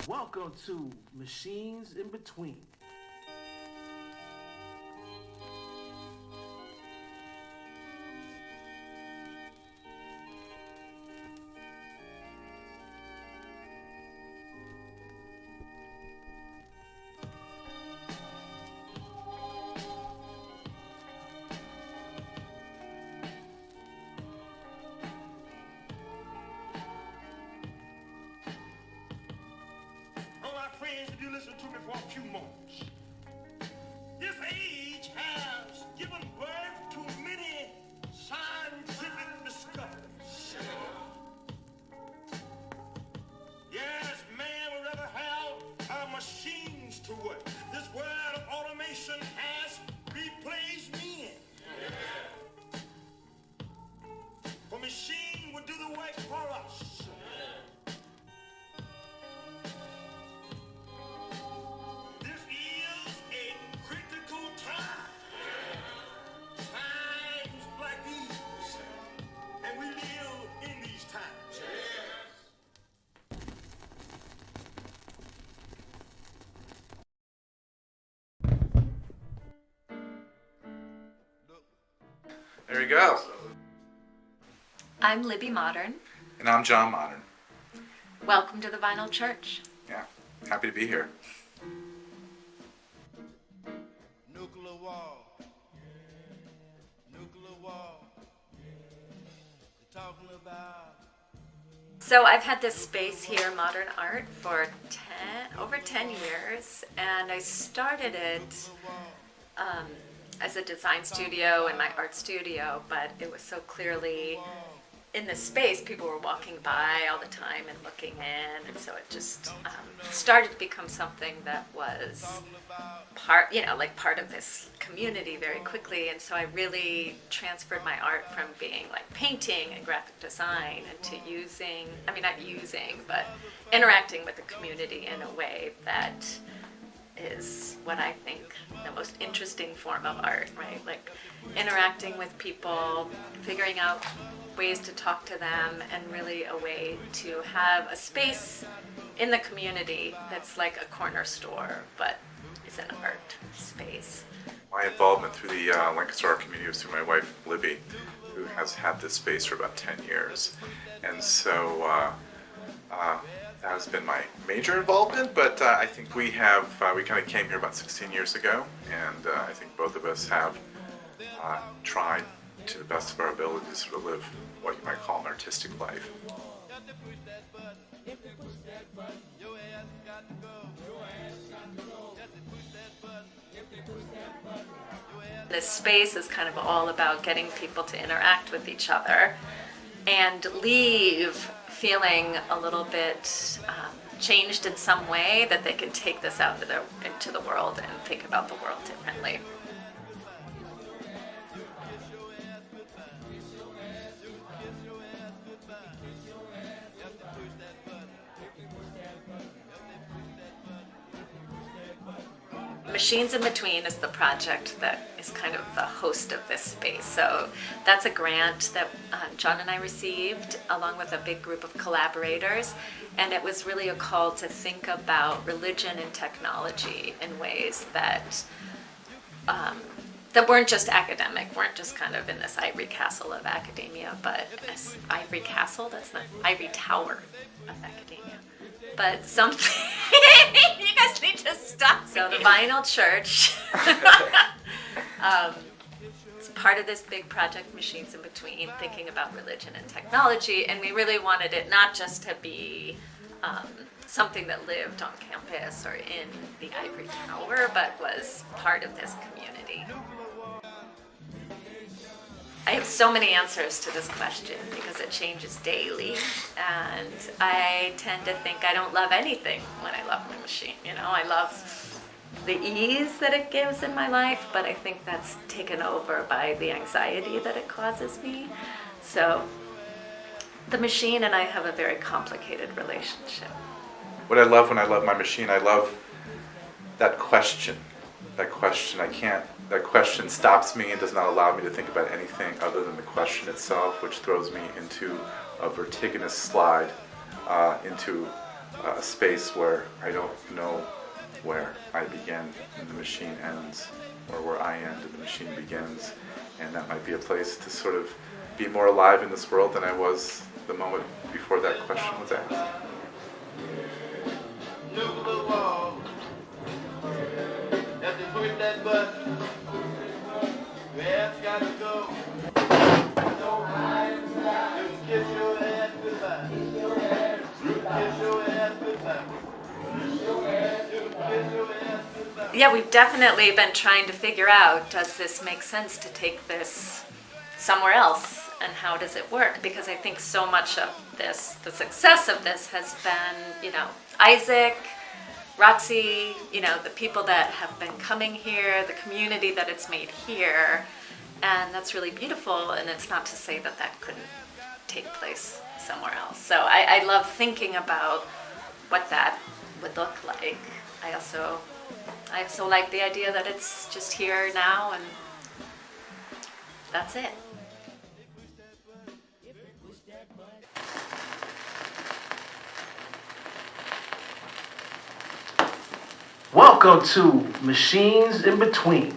Welcome to Machines in Between. Friends, if you listen to me for a few moments, this age has given birth to many scientific discoveries. Yes, man would rather have our machines to work. This world of automation has replaced men. For machine would do the work for us. There you go. I'm Libby Modern. And I'm John Modern. Welcome to the Vinyl Church. Yeah, happy to be here. Nuclear war. Nuclear war. They're talking about. So I've had this space here, Modern Art, for over 10 years, and I started it as a design studio and my art studio, but it was so clearly in this space, people were walking by all the time and looking in, and so it just started to become something that was part of this community very quickly. And so I really transferred my art from being like painting and graphic design into interacting with the community in a way that is what I think the most interesting form of art, right? Like interacting with people, figuring out ways to talk to them, and really a way to have a space in the community that's like a corner store, but is an art space. My involvement through the Lancaster art community was through my wife, Libby, who has had this space for about 10 years. And so that has been my major involvement, but I think we kind of came here about 16 years ago, and I think both of us have tried to the best of our ability to sort of live what you might call an artistic life. This space is kind of all about getting people to interact with each other and leave feeling a little bit changed in some way, that they can take this out into the world and think about the world differently. Machines in Between is the project that is kind of the host of this space. So that's a grant that John and I received along with a big group of collaborators, and it was really a call to think about religion and technology in ways that weren't just academic, weren't just kind of in this ivory castle of academia, but ivory castle, that's not ivory tower of academia. But something, you guys need to stop. So the Vinyl Church is part of this big project, Machines in Between, thinking about religion and technology. And we really wanted it not just to be something that lived on campus or in the ivory tower, but was part of this community. I have so many answers to this question because it changes daily, and I tend to think I don't love anything when I love my machine. I love the ease that it gives in my life, but I think that's taken over by the anxiety that it causes me. So the machine and I have a very complicated relationship. What I love when I love my machine, I love that question. That question stops me and does not allow me to think about anything other than the question itself, which throws me into a vertiginous slide into a space where I don't know where I begin and the machine ends, or where I end and the machine begins. And that might be a place to sort of be more alive in this world than I was the moment before that question was asked. Nuclear war. Have to push that button. Where's got to go? So high inside. You can kiss your ass goodbye. You can kiss your ass goodbye. You can kiss your ass goodbye. Yeah, we've definitely been trying to figure out, does this make sense to take this somewhere else, and how does it work? Because I think so much of this, the success of this has been, Isaac, Roxy, the people that have been coming here, the community that it's made here, and that's really beautiful, and it's not to say that that couldn't take place somewhere else. So I love thinking about what that would look like. I also like the idea that it's just here now, and that's it. Welcome to Machines in Between.